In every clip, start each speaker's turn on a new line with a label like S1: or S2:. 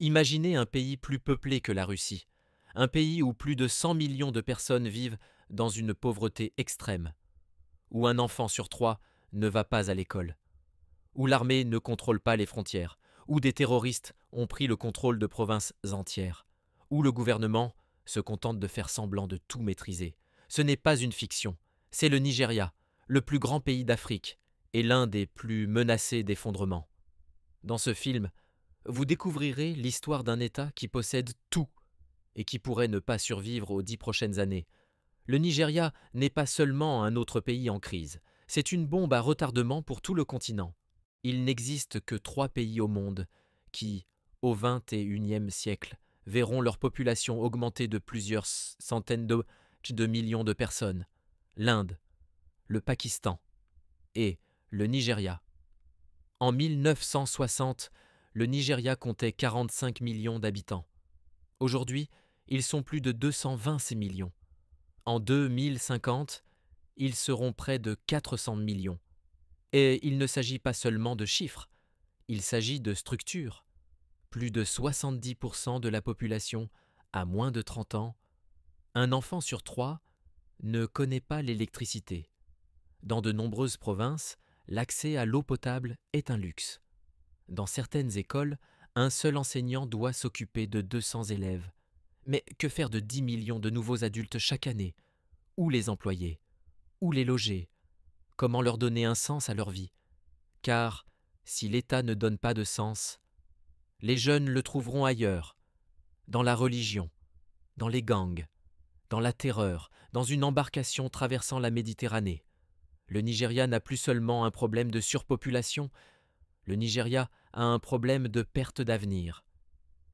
S1: Imaginez un pays plus peuplé que la Russie, un pays où plus de 100 millions de personnes vivent dans une pauvreté extrême, où un enfant sur trois ne va pas à l'école, où l'armée ne contrôle pas les frontières, où des terroristes ont pris le contrôle de provinces entières, où le gouvernement se contente de faire semblant de tout maîtriser. Ce n'est pas une fiction, c'est le Nigeria, le plus grand pays d'Afrique et l'un des plus menacés d'effondrement. Dans ce film, vous découvrirez l'histoire d'un État qui possède tout et qui pourrait ne pas survivre aux 10 prochaines années. Le Nigeria n'est pas seulement un autre pays en crise, c'est une bombe à retardement pour tout le continent. Il n'existe que 3 pays au monde qui, au XXIe siècle, verront leur population augmenter de plusieurs centaines de millions de personnes. L'Inde, le Pakistan et le Nigeria. En 1960, le Nigeria comptait 45 millions d'habitants. Aujourd'hui, ils sont plus de 226 millions. En 2050, ils seront près de 400 millions. Et il ne s'agit pas seulement de chiffres, il s'agit de structures. Plus de 70% de la population a moins de 30 ans. Un enfant sur 3 ne connaît pas l'électricité. Dans de nombreuses provinces, l'accès à l'eau potable est un luxe. Dans certaines écoles, un seul enseignant doit s'occuper de 200 élèves. Mais que faire de 10 millions de nouveaux adultes chaque année? Où les employer? Où les loger? Comment leur donner un sens à leur vie? Car si l'État ne donne pas de sens, les jeunes le trouveront ailleurs, dans la religion, dans les gangs, dans la terreur, dans une embarcation traversant la Méditerranée. Le Nigeria n'a plus seulement un problème de surpopulation, le Nigeria a un problème de perte d'avenir.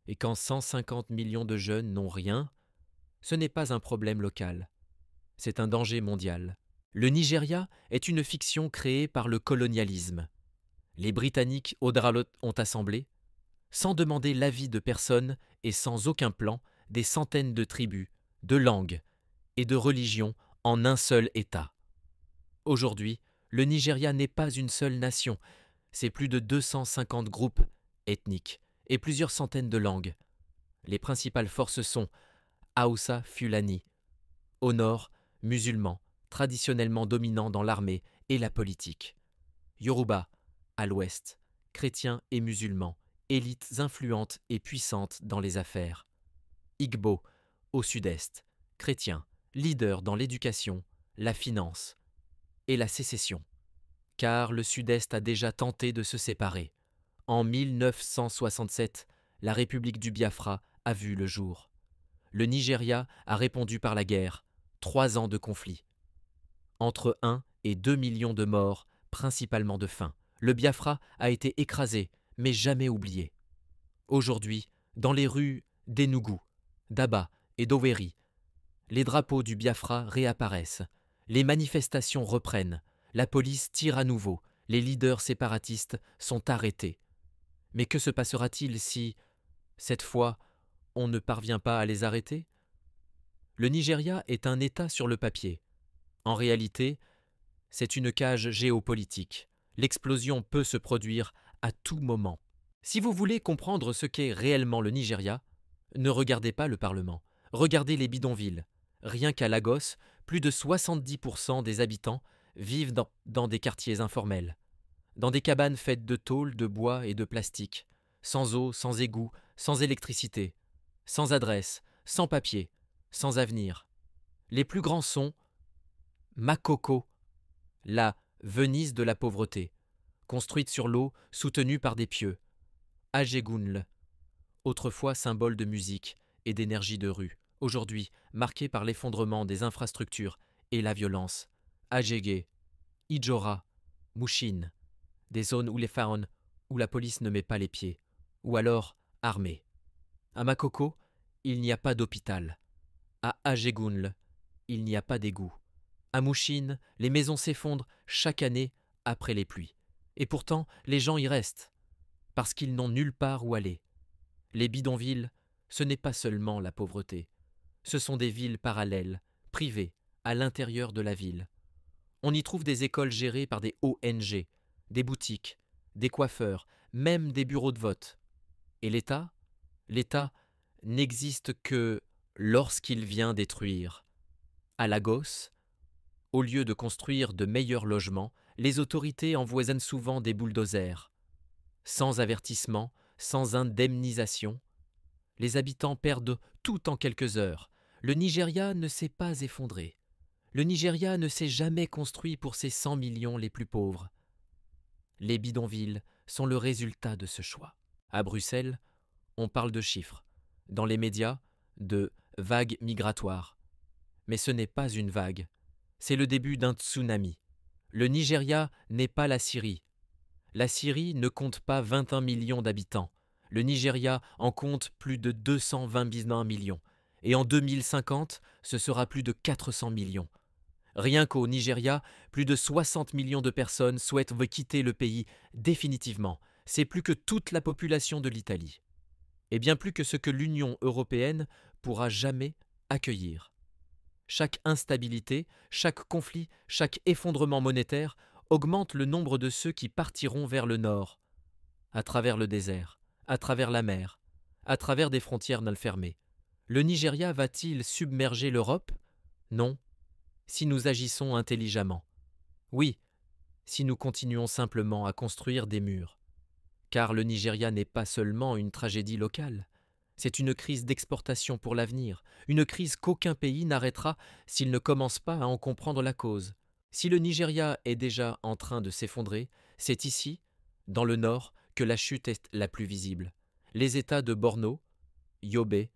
S1: Et quand 150 millions de jeunes n'ont rien, ce n'est pas un problème local, c'est un danger mondial. Le Nigeria est une fiction créée par le colonialisme. Les Britanniques ont assemblé, sans demander l'avis de personne et sans aucun plan, des centaines de tribus, de langues et de religions en un seul État. Aujourd'hui, le Nigeria n'est pas une seule nation, c'est plus de 250 groupes ethniques et plusieurs centaines de langues. Les principales forces sont Hausa Fulani, au nord, musulmans, traditionnellement dominants dans l'armée et la politique. Yoruba, à l'ouest, chrétiens et musulmans, élites influentes et puissantes dans les affaires. Igbo, au sud-est, chrétiens, leaders dans l'éducation, la finance et la sécession. Car le sud-est a déjà tenté de se séparer. En 1967, la République du Biafra a vu le jour. Le Nigeria a répondu par la guerre, 3 ans de conflit. Entre 1 et 2 millions de morts, principalement de faim. Le Biafra a été écrasé, mais jamais oublié. Aujourd'hui, dans les rues d'Enugu, d'Aba et d'Owerri, les drapeaux du Biafra réapparaissent. Les manifestations reprennent. La police tire à nouveau. Les leaders séparatistes sont arrêtés. Mais que se passera-t-il si, cette fois, on ne parvient pas à les arrêter? Le Nigeria est un État sur le papier. En réalité, c'est une cage géopolitique. L'explosion peut se produire à tout moment. Si vous voulez comprendre ce qu'est réellement le Nigeria, ne regardez pas le Parlement, regardez les bidonvilles. Rien qu'à Lagos, plus de 70% des habitants vivent dans des quartiers informels, dans des cabanes faites de tôle, de bois et de plastique, sans eau, sans égout, sans électricité, sans adresse, sans papier, sans avenir. Les plus grands sont Makoko, la Venise de la pauvreté, construite sur l'eau, soutenue par des pieux. Ajegunle, autrefois symbole de musique et d'énergie de rue, aujourd'hui marqué par l'effondrement des infrastructures et la violence. Agege, Ijora, Mushin, des zones où la police ne met pas les pieds, ou alors armée. À Makoko, il n'y a pas d'hôpital. À Ajegunle, il n'y a pas d'égout. À Mushin, les maisons s'effondrent chaque année après les pluies. Et pourtant, les gens y restent, parce qu'ils n'ont nulle part où aller. Les bidonvilles, ce n'est pas seulement la pauvreté. Ce sont des villes parallèles, privées, à l'intérieur de la ville. On y trouve des écoles gérées par des ONG, des boutiques, des coiffeurs, même des bureaux de vote. Et l'État? L'État n'existe que lorsqu'il vient détruire. À Lagos, au lieu de construire de meilleurs logements, les autorités empoisonnent souvent des bulldozers. Sans avertissement, sans indemnisation, les habitants perdent tout en quelques heures. Le Nigeria ne s'est pas effondré. Le Nigeria ne s'est jamais construit pour ses 100 millions les plus pauvres. Les bidonvilles sont le résultat de ce choix. À Bruxelles, on parle de chiffres. Dans les médias, de vagues migratoires. Mais ce n'est pas une vague. C'est le début d'un tsunami. Le Nigeria n'est pas la Syrie. La Syrie ne compte pas 21 millions d'habitants. Le Nigeria en compte plus de 221 millions. Et en 2050, ce sera plus de 400 millions. Rien qu'au Nigeria, plus de 60 millions de personnes souhaitent quitter le pays définitivement. C'est plus que toute la population de l'Italie. Et bien plus que ce que l'Union européenne pourra jamais accueillir. Chaque instabilité, chaque conflit, chaque effondrement monétaire augmente le nombre de ceux qui partiront vers le nord, à travers le désert, à travers la mer, à travers des frontières mal fermées. Le Nigeria va-t-il submerger l'Europe? Non, si nous agissons intelligemment. Oui, si nous continuons simplement à construire des murs. Car le Nigeria n'est pas seulement une tragédie locale. C'est une crise d'exportation pour l'avenir, une crise qu'aucun pays n'arrêtera s'il ne commence pas à en comprendre la cause. Si le Nigeria est déjà en train de s'effondrer, c'est ici, dans le nord, que la chute est la plus visible. Les États de Borno, Yobe,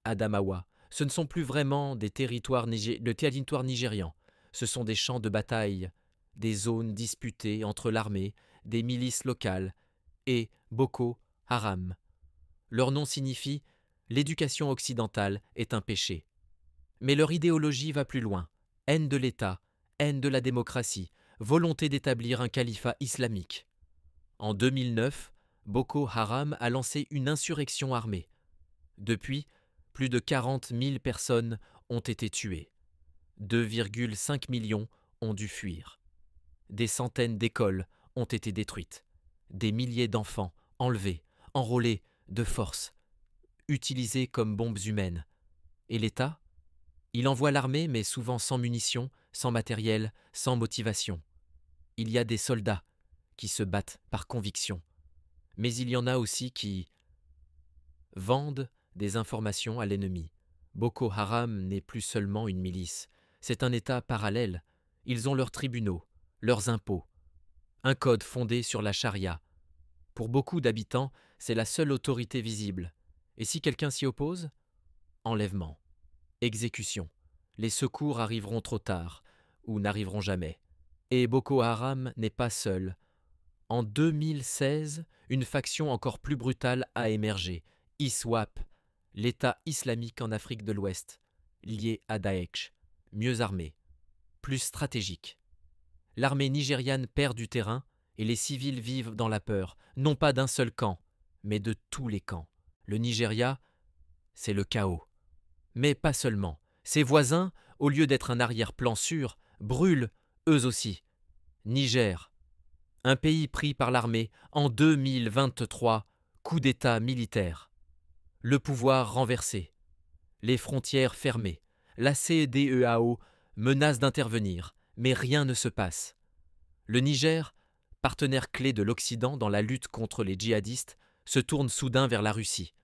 S1: Adamawa, ce ne sont plus vraiment des territoires nigérians, ce sont des champs de bataille, des zones disputées entre l'armée, des milices locales et Boko Haram. Leur nom signifie « l'éducation occidentale est un péché ». Mais leur idéologie va plus loin. Haine de l'État, haine de la démocratie, volonté d'établir un califat islamique. En 2009, Boko Haram a lancé une insurrection armée. Depuis, plus de 40 000 personnes ont été tuées. 2,5 millions ont dû fuir. Des centaines d'écoles ont été détruites. Des milliers d'enfants enlevés, enrôlés de force, utilisés comme bombes humaines. Et l'État? Il envoie l'armée, mais souvent sans munitions, sans matériel, sans motivation. Il y a des soldats qui se battent par conviction. Mais il y en a aussi qui vendent des informations à l'ennemi. Boko Haram n'est plus seulement une milice, c'est un État parallèle. Ils ont leurs tribunaux, leurs impôts, un code fondé sur la charia. Pour beaucoup d'habitants, c'est la seule autorité visible. Et si quelqu'un s'y oppose? Enlèvement, exécution. Les secours arriveront trop tard, ou n'arriveront jamais. Et Boko Haram n'est pas seul. En 2016, une faction encore plus brutale a émergé, ISWAP, l'État islamique en Afrique de l'Ouest, lié à Daesh, mieux armé, plus stratégique. L'armée nigériane perd du terrain et les civils vivent dans la peur, non pas d'un seul camp, mais de tous les camps. Le Nigeria, c'est le chaos. Mais pas seulement. Ses voisins, au lieu d'être un arrière-plan sûr, brûlent, eux aussi. Niger, un pays pris par l'armée en 2023, coup d'État militaire. Le pouvoir renversé, les frontières fermées, la CEDEAO menace d'intervenir, mais rien ne se passe. Le Niger, partenaire clé de l'Occident dans la lutte contre les djihadistes, se tourne soudain vers la Russie.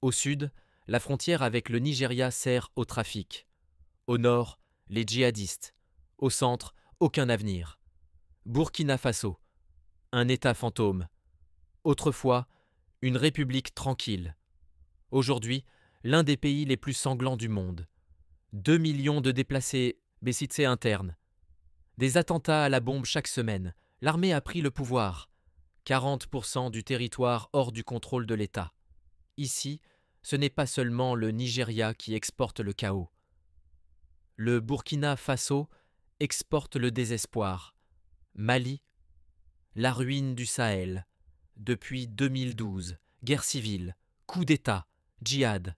S1: Au sud, la frontière avec le Nigeria sert au trafic. Au nord, les djihadistes. Au centre, aucun avenir. Burkina Faso, un État fantôme. Autrefois, une république tranquille. Aujourd'hui, l'un des pays les plus sanglants du monde. 2 millions de déplacés bessitsés internes. Des attentats à la bombe chaque semaine. L'armée a pris le pouvoir. 40% du territoire hors du contrôle de l'État. Ici, ce n'est pas seulement le Nigeria qui exporte le chaos. Le Burkina Faso exporte le désespoir. Mali, la ruine du Sahel. Depuis 2012, guerre civile, coup d'État, djihad.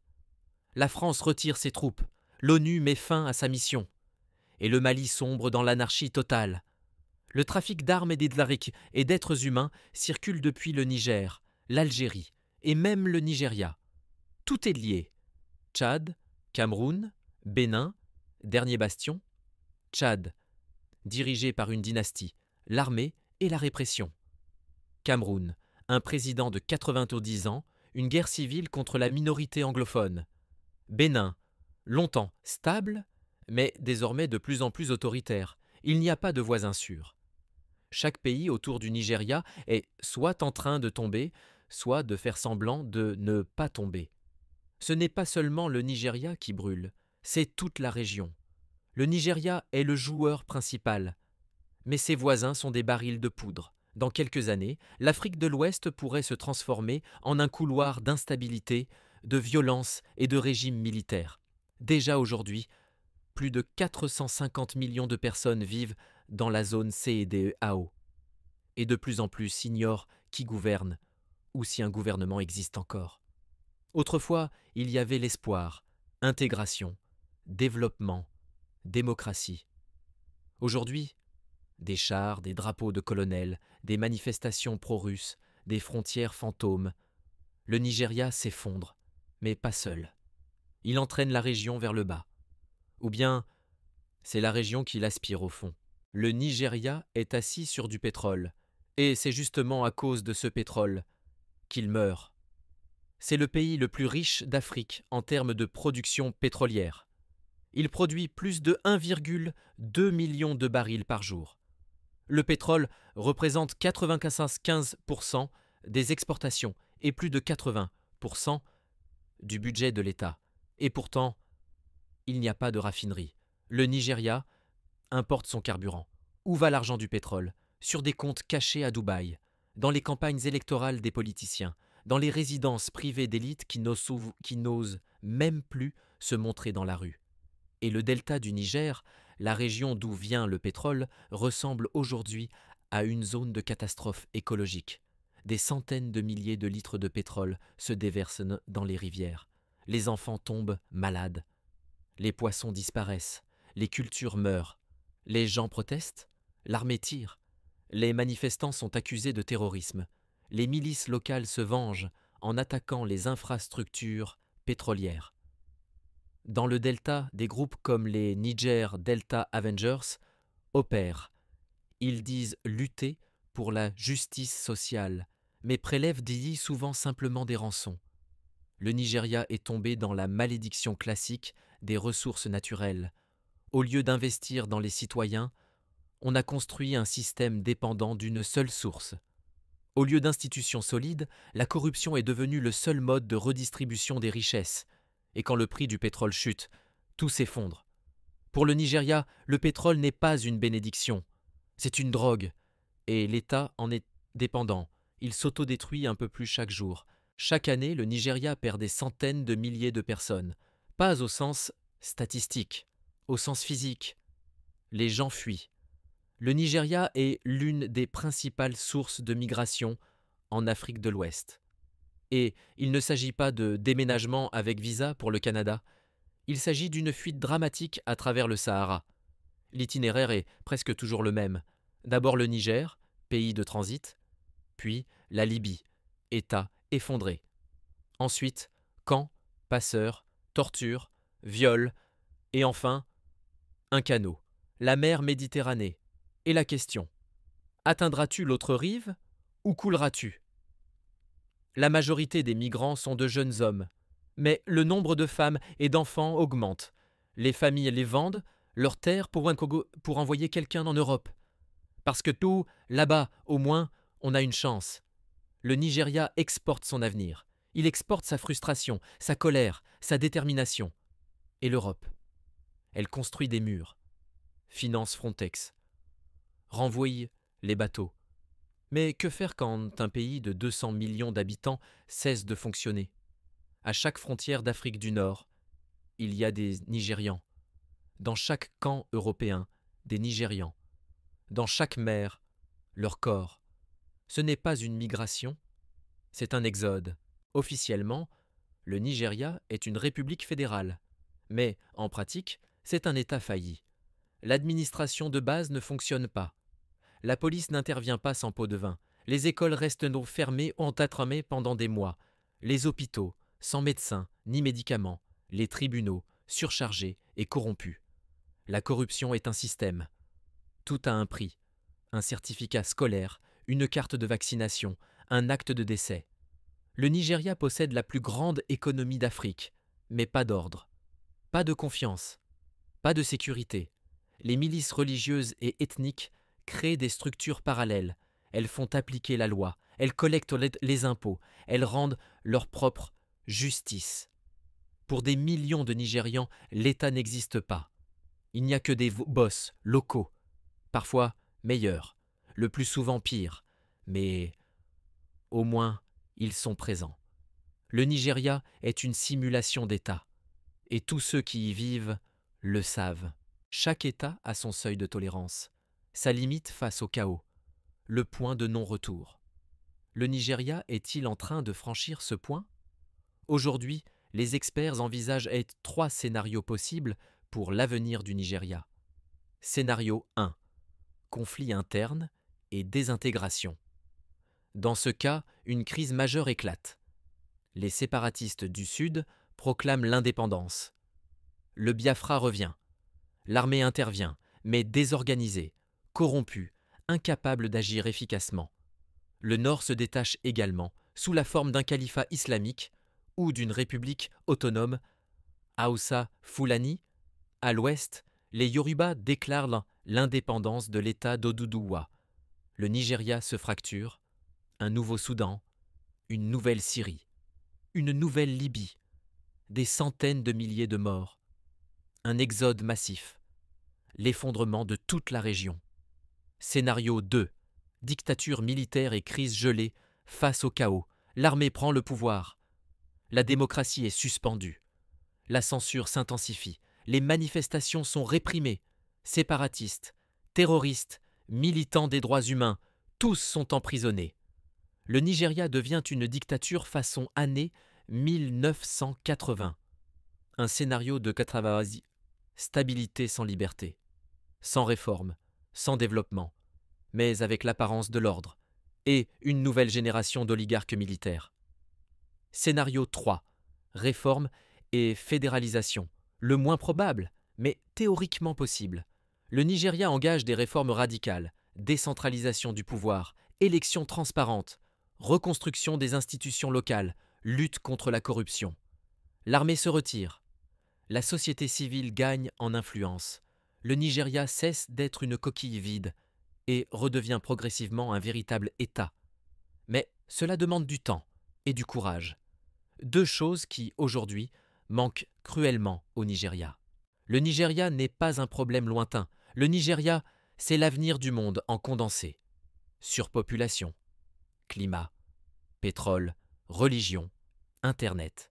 S1: La France retire ses troupes. L'ONU met fin à sa mission. Et le Mali sombre dans l'anarchie totale. Le trafic d'armes et d'êtres humains circule depuis le Niger, l'Algérie et même le Nigeria. Tout est lié. Tchad, Cameroun, Bénin, dernier bastion. Tchad, dirigé par une dynastie, l'armée et la répression. Cameroun, un président de 90 ans, une guerre civile contre la minorité anglophone. Bénin, longtemps stable, mais désormais de plus en plus autoritaire. Il n'y a pas de voisin sûr. Chaque pays autour du Nigeria est soit en train de tomber, soit de faire semblant de ne pas tomber. Ce n'est pas seulement le Nigeria qui brûle, c'est toute la région. Le Nigeria est le joueur principal, mais ses voisins sont des barils de poudre. Dans quelques années, l'Afrique de l'Ouest pourrait se transformer en un couloir d'instabilité, de violence et de régime militaire. Déjà aujourd'hui, plus de 450 millions de personnes vivent dans la zone CEDEAO. Et de plus en plus ignorent qui gouverne, ou si un gouvernement existe encore. Autrefois, il y avait l'espoir, intégration, développement, démocratie. Aujourd'hui, des chars, des drapeaux de colonels, des manifestations pro-russes, des frontières fantômes. Le Nigeria s'effondre, mais pas seul. Il entraîne la région vers le bas. Ou bien, c'est la région qui l'aspire au fond. Le Nigeria est assis sur du pétrole, et c'est justement à cause de ce pétrole qu'il meurt. C'est le pays le plus riche d'Afrique en termes de production pétrolière. Il produit plus de 1,2 million de barils par jour. Le pétrole représente 95% des exportations et plus de 80% du budget de l'État. Et pourtant, il n'y a pas de raffinerie. Le Nigeria importe son carburant. Où va l'argent du pétrole? Sur des comptes cachés à Dubaï, dans les campagnes électorales des politiciens, dans les résidences privées d'élite qui n'osent même plus se montrer dans la rue. Et le delta du Niger, la région d'où vient le pétrole, ressemble aujourd'hui à une zone de catastrophe écologique. Des centaines de milliers de litres de pétrole se déversent dans les rivières. Les enfants tombent malades. Les poissons disparaissent. Les cultures meurent. Les gens protestent. L'armée tire. Les manifestants sont accusés de terrorisme. Les milices locales se vengent en attaquant les infrastructures pétrolières. Dans le delta, des groupes comme les Niger Delta Avengers opèrent. Ils disent lutter pour la justice sociale, mais prélèvent souvent simplement des rançons. Le Nigeria est tombé dans la malédiction classique des ressources naturelles. Au lieu d'investir dans les citoyens, on a construit un système dépendant d'une seule source. Au lieu d'institutions solides, la corruption est devenue le seul mode de redistribution des richesses. Et quand le prix du pétrole chute, tout s'effondre. Pour le Nigeria, le pétrole n'est pas une bénédiction, c'est une drogue. Et l'État en est dépendant. Il s'autodétruit un peu plus chaque jour. Chaque année, le Nigeria perd des centaines de milliers de personnes. Pas au sens statistique, au sens physique. Les gens fuient. Le Nigeria est l'une des principales sources de migration en Afrique de l'Ouest. Et il ne s'agit pas de déménagement avec visa pour le Canada. Il s'agit d'une fuite dramatique à travers le Sahara. L'itinéraire est presque toujours le même. D'abord le Niger, pays de transit, puis la Libye, État effondré. Ensuite, camps, passeurs, tortures, viols, et enfin, un canot, la mer Méditerranée. Et la question, atteindras-tu l'autre rive ou couleras-tu? La majorité des migrants sont de jeunes hommes, mais le nombre de femmes et d'enfants augmente. Les familles les vendent, leurs terres pour envoyer quelqu'un en Europe. Parce que tout, là-bas, au moins, on a une chance. Le Nigeria exporte son avenir. Il exporte sa frustration, sa colère, sa détermination. Et l'Europe, elle construit des murs, finance Frontex, renvoie les bateaux. Mais que faire quand un pays de 200 millions d'habitants cesse de fonctionner? À chaque frontière d'Afrique du Nord, il y a des Nigérians. Dans chaque camp européen, des Nigérians. Dans chaque mer, leur corps. Ce n'est pas une migration, c'est un exode. Officiellement, le Nigeria est une république fédérale. Mais, en pratique, c'est un État failli. L'administration de base ne fonctionne pas. La police n'intervient pas sans pot de vin. Les écoles restent fermées ou entâtramées pendant des mois. Les hôpitaux, sans médecins ni médicaments, les tribunaux surchargés et corrompus. La corruption est un système. Tout a un prix. Un certificat scolaire, une carte de vaccination, un acte de décès. Le Nigeria possède la plus grande économie d'Afrique, mais pas d'ordre, pas de confiance, pas de sécurité. Les milices religieuses et ethniques créent des structures parallèles. Elles font appliquer la loi, elles collectent les impôts, elles rendent leur propre justice. Pour des millions de Nigérians, l'État n'existe pas. Il n'y a que des boss locaux, parfois meilleurs, le plus souvent pires, mais au moins ils sont présents. Le Nigeria est une simulation d'État, et tous ceux qui y vivent le savent. Chaque État a son seuil de tolérance, sa limite face au chaos, le point de non-retour. Le Nigeria est-il en train de franchir ce point? Aujourd'hui, les experts envisagent 3 scénarios possibles pour l'avenir du Nigeria. Scénario 1. Conflit interne et désintégration. Dans ce cas, une crise majeure éclate. Les séparatistes du Sud proclament l'indépendance. Le Biafra revient. L'armée intervient, mais désorganisée, corrompue, incapable d'agir efficacement. Le Nord se détache également, sous la forme d'un califat islamique ou d'une république autonome. Hausa Fulani. À l'ouest, les Yoruba déclarent l'indépendance de l'État d'Oduduwa. Le Nigeria se fracture. Un nouveau Soudan, une nouvelle Syrie, une nouvelle Libye, des centaines de milliers de morts, un exode massif, l'effondrement de toute la région. Scénario 2. Dictature militaire et crise gelée face au chaos. L'armée prend le pouvoir. La démocratie est suspendue. La censure s'intensifie. Les manifestations sont réprimées. Séparatistes, terroristes, militants des droits humains, tous sont emprisonnés. Le Nigeria devient une dictature façon année 1980. Un scénario de Katavazi. Stabilité sans liberté, sans réforme, sans développement, mais avec l'apparence de l'ordre, et une nouvelle génération d'oligarques militaires. Scénario 3. Réforme et fédéralisation. Le moins probable, mais théoriquement possible. Le Nigeria engage des réformes radicales, décentralisation du pouvoir, élections transparentes, reconstruction des institutions locales, lutte contre la corruption. L'armée se retire. La société civile gagne en influence. Le Nigeria cesse d'être une coquille vide et redevient progressivement un véritable État. Mais cela demande du temps et du courage. 2 choses qui, aujourd'hui, manquent cruellement au Nigeria. Le Nigeria n'est pas un problème lointain. Le Nigeria, c'est l'avenir du monde en condensé. Surpopulation, climat, pétrole, religion, Internet.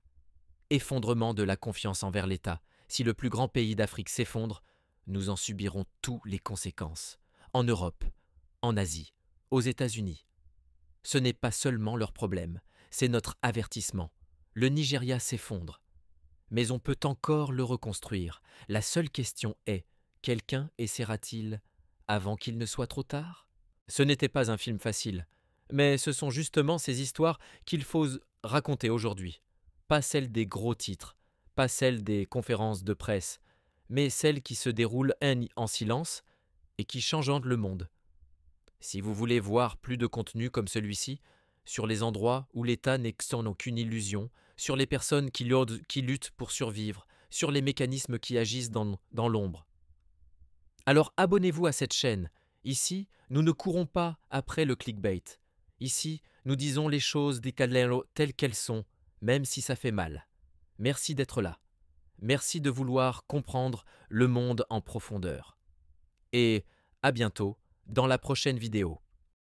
S1: Effondrement de la confiance envers l'État. Si le plus grand pays d'Afrique s'effondre, nous en subirons tous les conséquences. En Europe, en Asie, aux États-Unis. Ce n'est pas seulement leur problème, c'est notre avertissement. Le Nigeria s'effondre. Mais on peut encore le reconstruire. La seule question est, quelqu'un essaiera-t-il avant qu'il ne soit trop tard? Ce n'était pas un film facile, mais ce sont justement ces histoires qu'il faut raconter aujourd'hui. Pas celles des gros titres, pas celles des conférences de presse, mais celles qui se déroulent en silence et qui changent le monde. Si vous voulez voir plus de contenu comme celui-ci, sur les endroits où l'État n'est sans aucune illusion, sur les personnes qui luttent pour survivre, sur les mécanismes qui agissent dans l'ombre. Alors abonnez-vous à cette chaîne. Ici, nous ne courons pas après le clickbait. Ici, nous disons les choses telles qu'elles sont, même si ça fait mal. Merci d'être là. Merci de vouloir comprendre le monde en profondeur. Et à bientôt dans la prochaine vidéo.